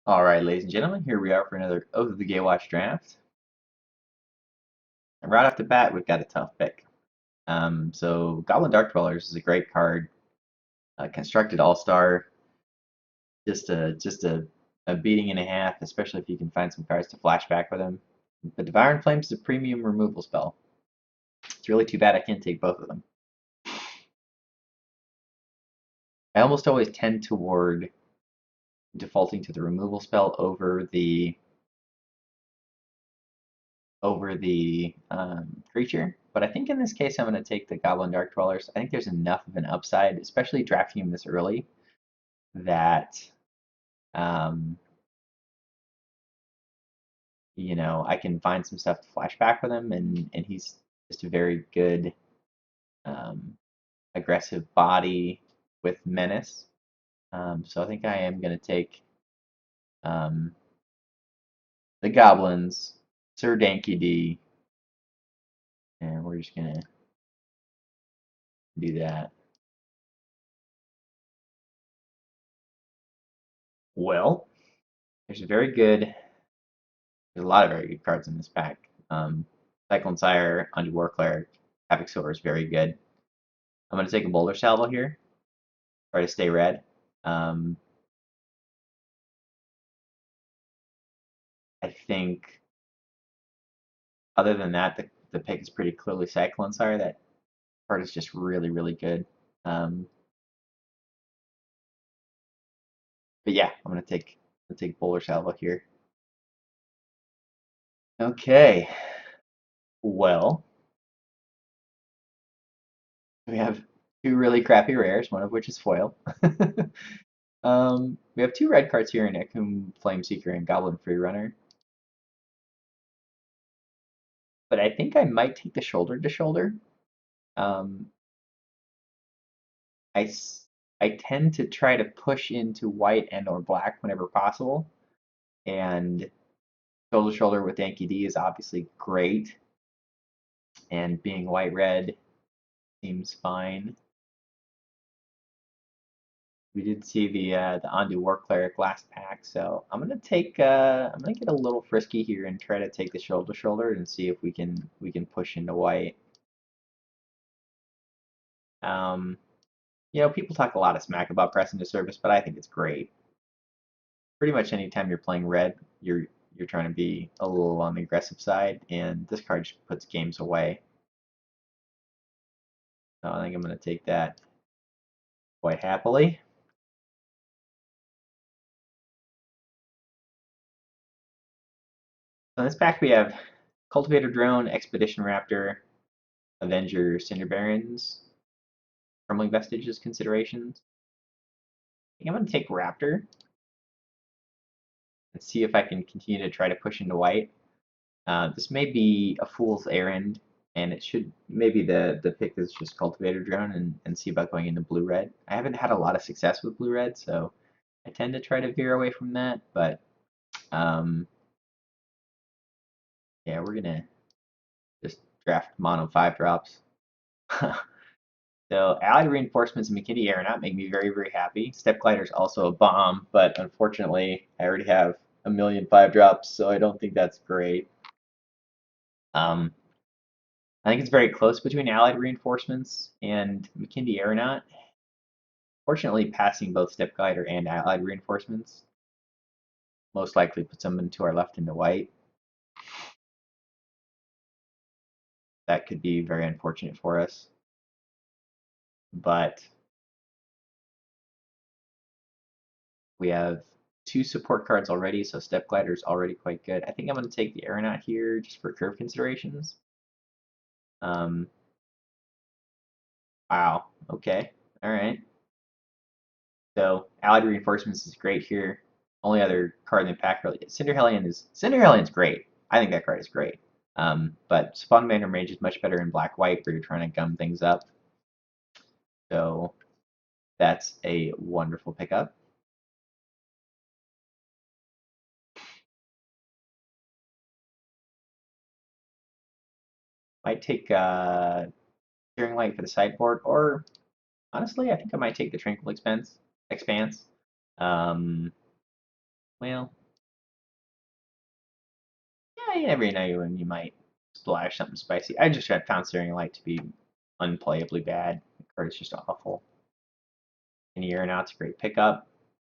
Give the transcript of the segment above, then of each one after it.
All right, ladies and gentlemen, here we are for another Oath of the Gatewatch draft. And right off the bat, we've got a tough pick. So Goblin Dark Dwellers is a great card, constructed all-star, just a beating and a half, especially if you can find some cards to flashback with them. But Devouring Flames is a premium removal spell. It's really too bad I can't take both of them. I almost always tend toward defaulting to the removal spell over the creature. But I think in this case, I'm going to take the Goblin Dark Dwellers. I think there's enough of an upside, especially drafting him this early, that um, I can find some stuff to flash back with him, and he's just a very good um, aggressive body with menace. So I think I am going to take um, the Goblins, Sir Danky D, and we're just going to do that. Well, there's a very good There's a lot of very good cards in this pack. Cyclone Sire, Undead War Cleric, Havoc Silver is very good. I'm going to take a Boulder Salvo here, try to stay red. I think, other than that, the pick is pretty clearly Cyclone Sire. That card is just really, really good. But yeah, I'm gonna take Boulder Salvo here. Okay, well, we have two really crappy rares, one of which is foil. We have two red cards here in Akum Flameseeker and Goblin Freerunner. But I think I might take the shoulder to shoulder. Um, I, I tend to try to push into white and or black whenever possible, and shoulder to shoulder with Yankee D is obviously great, and being white red seems fine. We did see the Ondu War Cleric last pack, so I'm gonna get a little frisky here and try to take the shoulder to shoulder and see if we can push into white. Um, people talk a lot of smack about press into service, but I think it's great. Pretty much anytime you're playing red, you're trying to be a little on the aggressive side, and this card just puts games away. So I think I'm going to take that quite happily. So in this pack we have Cultivator Drone, Expedition Raptor, Avenger, Cinder Barons, Crumbling Vestiges considerations. I think I'm going to take Raptor and see if I can continue to try to push into white. This may be a fool's errand, and it should maybe the pick is just Cultivator Drone and see about going into blue red. I haven't had a lot of success with blue red, so I tend to try to veer away from that. But um, yeah, we're gonna just draft mono 5 drops. So allied reinforcements and McKinney Aeronaut make me very, very happy. Step Glider is also a bomb, but unfortunately I already have a million 5 drops, so I don't think that's great. Um, I think it's very close between allied reinforcements and McKinney Aeronaut. Fortunately, passing both Step Glider and allied reinforcements most likely puts them to our left into white. That could be very unfortunate for us. But we have 2 support cards already, so Step Glider is already quite good. I think I'm going to take the Aeronaut here just for curve considerations. Um, wow, okay, all right. So allied reinforcements is great here. Only other card in the pack really is Cinder Hellion's great. I think that card is great. But Spawn Banner Mage is much better in black-white where you're trying to gum things up. So that's a wonderful pickup. Might take Searing Light for the sideboard, or honestly, I think I might take the Tranquil Expanse. Well, yeah, every now and then you might splash something spicy. I just had found Searing Light to be unplayably bad. The card is just awful. And Aeronaut's a great pickup.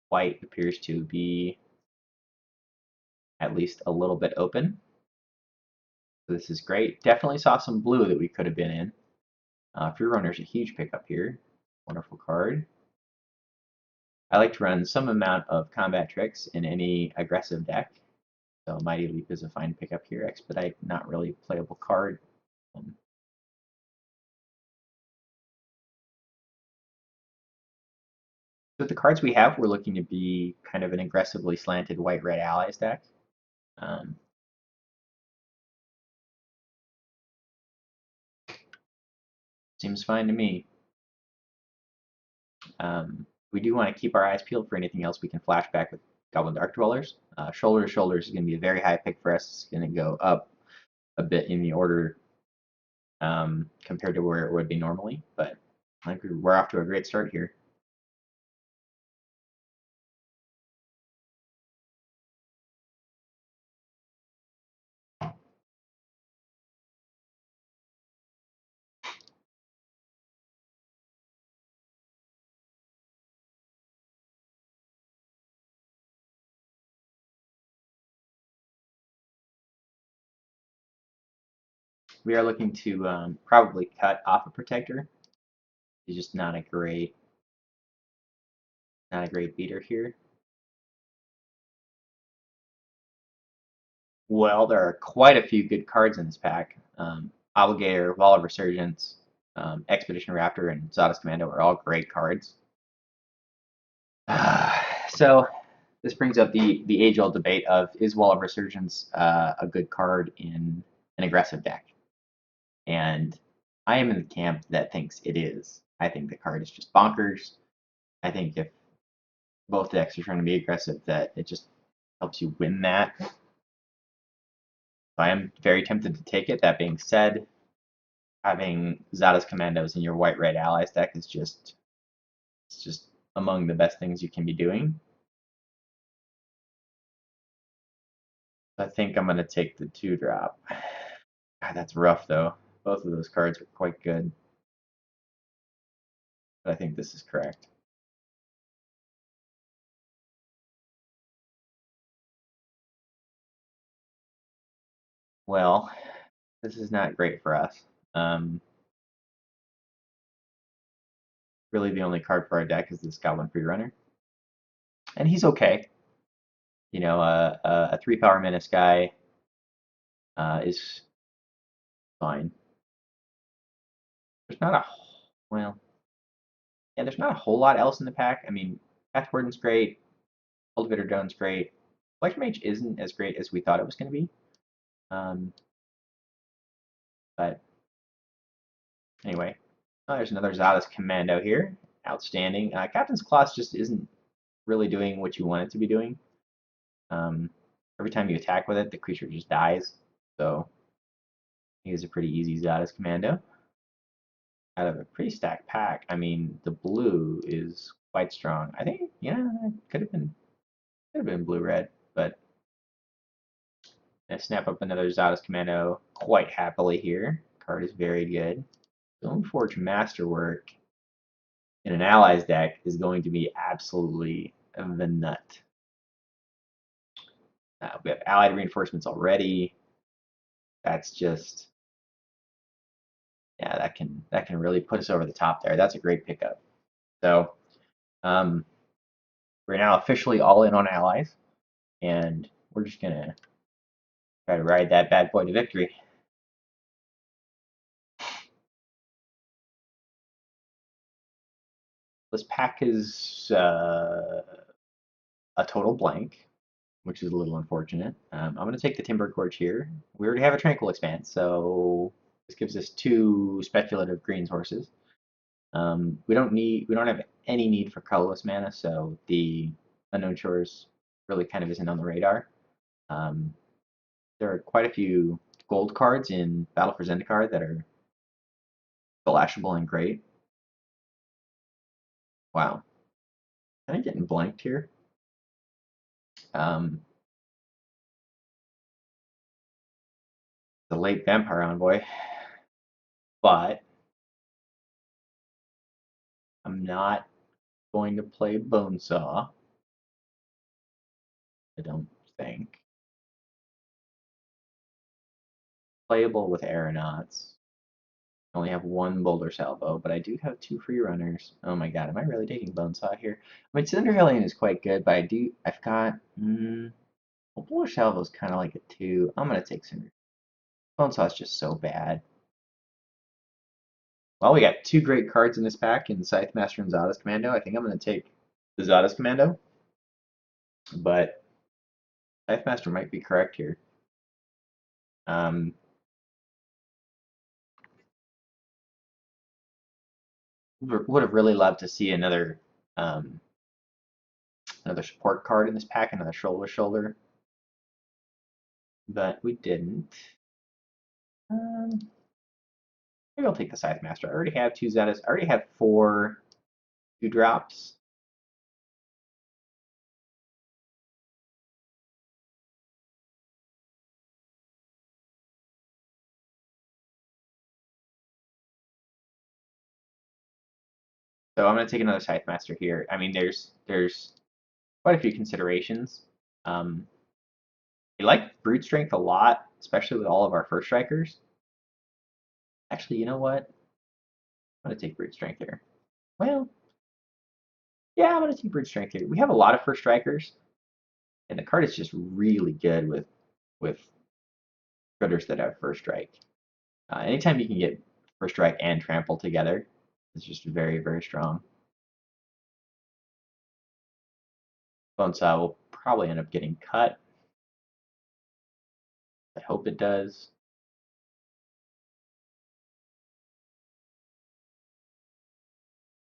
White appears to be at least a little bit open. So this is great. Definitely saw some blue that we could have been in. Free Runner's a huge pickup here. Wonderful card. I like to run some amount of combat tricks in any aggressive deck. So Mighty Leap is a fine pickup here. Expedite, not really a playable card. Um, With the cards we have, we're looking to be kind of an aggressively slanted white-red allies deck. Um, Seems fine to me. We do want to keep our eyes peeled for anything else we can flash back with Goblin Dark Dwellers. Shoulder to Shoulders is going to be a very high pick for us. It's going to go up a bit in the order compared to where it would be normally, but I think we're off to a great start here. We are looking to probably cut off a Protector. He's just not a great beater here. Well, there are quite a few good cards in this pack. Obligator, Wall of Resurgence, Expedition Raptor, and Zada's Commando are all great cards. So this brings up the age-old debate of, is Wall of Resurgence a good card in an aggressive deck? And I am in the camp that thinks it is. I think the card is just bonkers. I think if both decks are trying to be aggressive, that it just helps you win that. I am very tempted to take it. That being said, having Zada's Commandos in your white-red allies deck is just among the best things you can be doing. I think I'm going to take the 2-drop. God, that's rough, though. Both of those cards are quite good. But I think this is correct. Well, this is not great for us. Really, the only card for our deck is this Goblin Freerunner. And he's okay. You know, a 3-power Menace guy is fine. There's not a, well, yeah, there's not a whole lot else in the pack. I mean, Pathwarden's great. Cultivator Drone's great. Flesh Mage isn't as great as we thought it was going to be. But anyway, oh, there's another Zada's Commando here. Outstanding. Captain's Claws just isn't really doing what you want it to be doing. Every time you attack with it, the creature just dies. So he is a pretty easy Zada's Commando. Out of a pretty stacked pack, I mean, the blue is quite strong. I think, yeah, it could have been blue-red, but I snap up another Zada's Commando quite happily here. Card is very good. Stoneforge Masterwork in an allies deck is going to be absolutely the nut. We have allied reinforcements already. That's just, yeah, that can really put us over the top there. That's a great pickup. So we're now officially all in on allies, and we're just gonna try to ride that bad boy to victory. This pack is a total blank, which is a little unfortunate. I'm going to take the Timber Gorge here. We already have a Tranquil Expanse, so this gives us 2 speculative greens horses. We don't have any need for colorless mana, so the Unknown Shores really kind of isn't on the radar. There are quite a few gold cards in Battle for Zendikar that are splashable and great. Wow. Am I getting blanked here? The late Vampire Envoy, but I'm not going to play Bonesaw. I don't think. Playable with aeronauts. I only have one boulder salvo, but I do have two free runners. Oh my god, am I really taking Bonesaw here? I mean, Cinder Hellion is quite good, but I've got, well, boulder salvo is kind of like a 2. I'm gonna take Cinder. Bonesaw is just so bad. Well, we got two great cards in this pack in Scythe Master and Zada's Commando. I think I'm gonna take the Zada's Commando, but Scythe Master might be correct here. Um, would have really loved to see another support card in this pack, another shoulder shoulder, but we didn't. Maybe I'll take the Scythe Master. I already have two Zetas. I already have 4 2-drops. So I'm going to take another Scythe Master here. I mean, there's quite a few considerations. We like Brute Strength a lot, especially with all of our first strikers. Actually, you know what? I'm going to take Brute Strength here. Well, yeah, I'm going to take Brute Strength here. We have a lot of first strikers, and the card is just really good with critters that have first strike. Anytime you can get first strike and trample together, it's just very, very strong. Bonesaw will probably end up getting cut. I hope it does.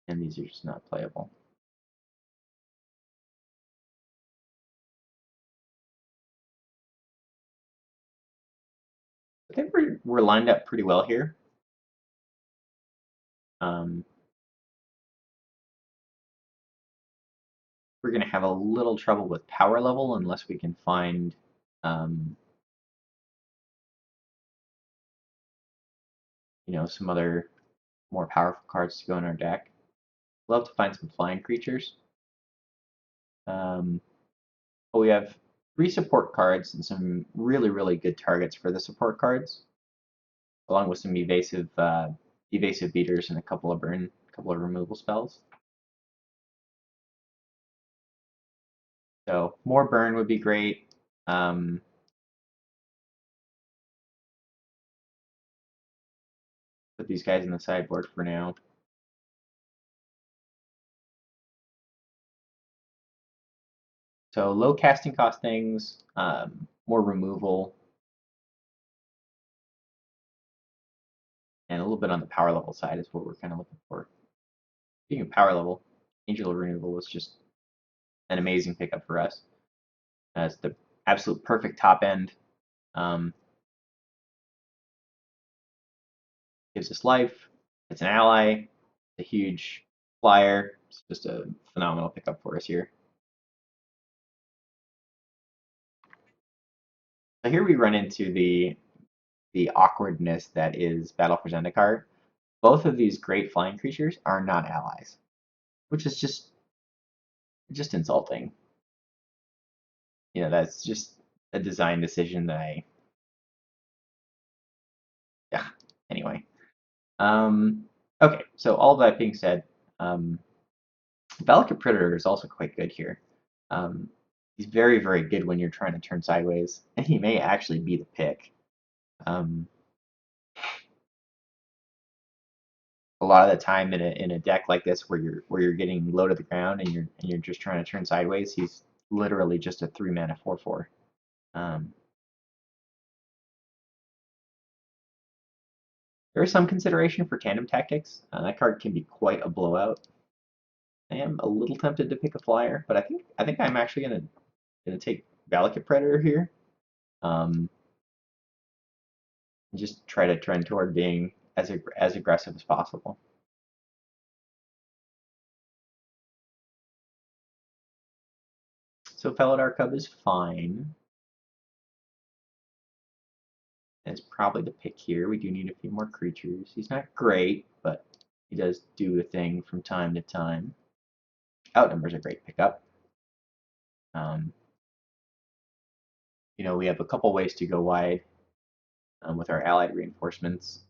And these are just not playable. I think we're lined up pretty well here. We're going to have a little trouble with power level unless we can find some other more powerful cards to go in our deck. Love to find some flying creatures. But we have 3 support cards and some really, really good targets for the support cards, along with some evasive beaters and a couple of removal spells. So more burn would be great. Put these guys in the sideboard for now. So low casting cost things, more removal, and a little bit on the power level side is what we're kind of looking for. Speaking of power level, Angel Removal was just an amazing pickup for us. It's the absolute perfect top end. Gives us life. It's an ally. It's a huge flyer. It's just a phenomenal pickup for us here. So here we run into the awkwardness that is Battle for Zendikar. Both of these great flying creatures are not allies, which is just insulting. That's just a design decision that yeah. Anyway, okay. So all that being said, Valakut Predator is also quite good here. He's very, very good when you're trying to turn sideways, and he may actually be the pick. A lot of the time in a deck like this where you're getting low to the ground and you're just trying to turn sideways, he's literally just a 3-mana 4/4. There is some consideration for tandem tactics. That card can be quite a blowout. I am a little tempted to pick a flyer, but I think I'm actually gonna take Valakut Predator here. Just try to trend toward being as aggressive as possible. So Felidar Cub is fine. It's probably the pick here. We do need a few more creatures. He's not great, but he does do a thing from time to time. Outnumber's a great pickup. Um, you know, we have a couple ways to go wide with our allied reinforcements.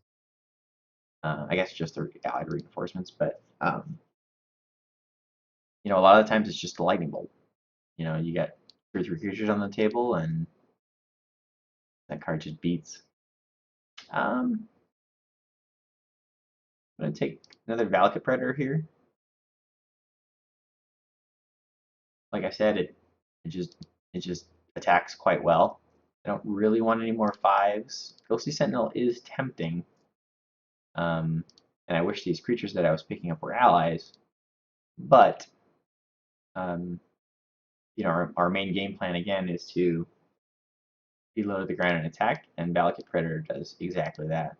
I guess just the allied reinforcements, but you know, a lot of the times it's just a lightning bolt. You know, you got 2 or 3 creatures on the table, and that card just beats. I'm gonna take another Valakut Predator here. Like I said, it just attacks quite well. I don't really want any more 5s. Ghostly Sentinel is tempting. And I wish these creatures that I was picking up were allies, but you know, our main game plan again is to be low to the ground and attack, and Valakut Predator does exactly that.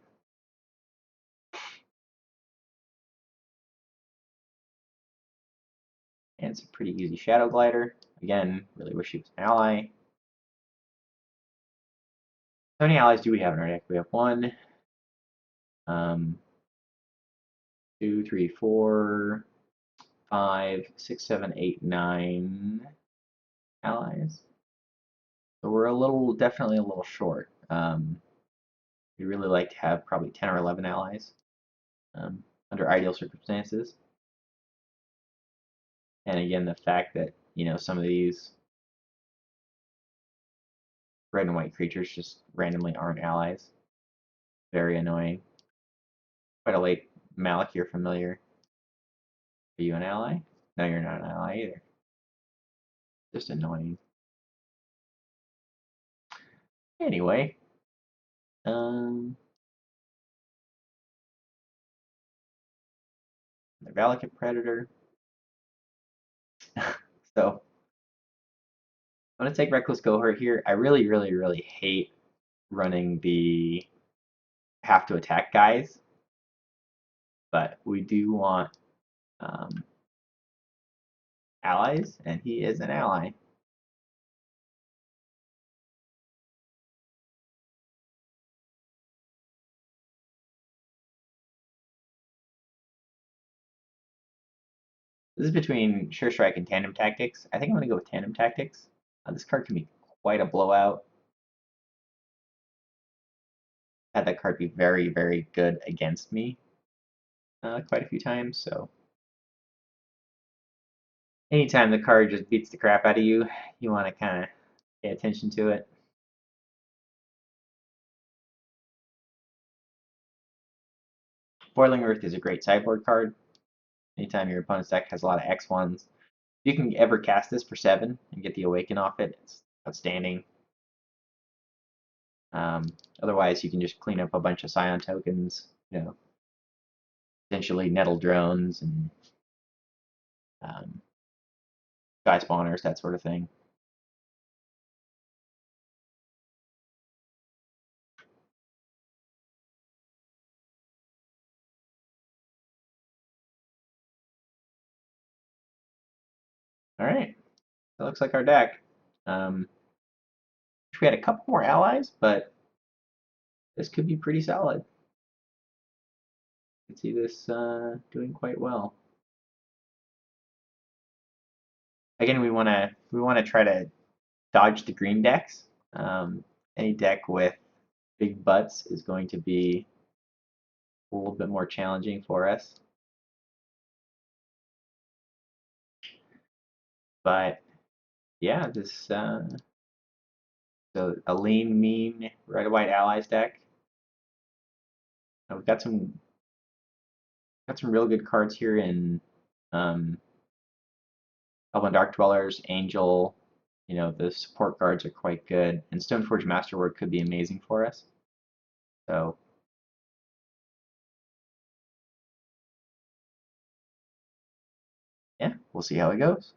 And it's a pretty easy Shadow Glider. Again, really wish he was an ally. How many allies do we have in our deck? We have 1, 2, 3, 4, 5, 6, 7, 8, 9 allies. So we're definitely a little short. We really like to have probably 10 or 11 allies under ideal circumstances. And again, the fact that, you know, some of these red and white creatures just randomly aren't allies. Very annoying. Quite a late Malik, you're familiar. Are you an ally? No, you're not an ally either. Just annoying. Anyway, the Valakut Predator. So I'm gonna take Reckless Cohort here. I really, really, really hate running the have to attack guys, but we do want allies, and he is an ally. This is between Sure Strike and Tandem Tactics. I think I'm going to go with Tandem Tactics. This card can be quite a blowout. Had that card be very, very good against me quite a few times. So anytime the card just beats the crap out of you, you want to kind of pay attention to it. Boiling Earth is a great sideboard card. Anytime your opponent's deck has a lot of X1s, if you can ever cast this for 7 and get the Awaken off it, it's outstanding. Otherwise, you can just clean up a bunch of Scion tokens, you know, potentially Nettle Drones and Sky Spawners, that sort of thing. All right, that looks like our deck. Wish we had a couple more allies, but this could be pretty solid. I can see this doing quite well. Again, we want to try to dodge the green decks. Any deck with big butts is going to be a little bit more challenging for us. But yeah, this so a lean, mean red white allies deck. We've got some real good cards here in Goblin Dark Dwellers, Angel. You know, the support cards are quite good, and Stoneforge Masterwork could be amazing for us. So yeah, we'll see how it goes.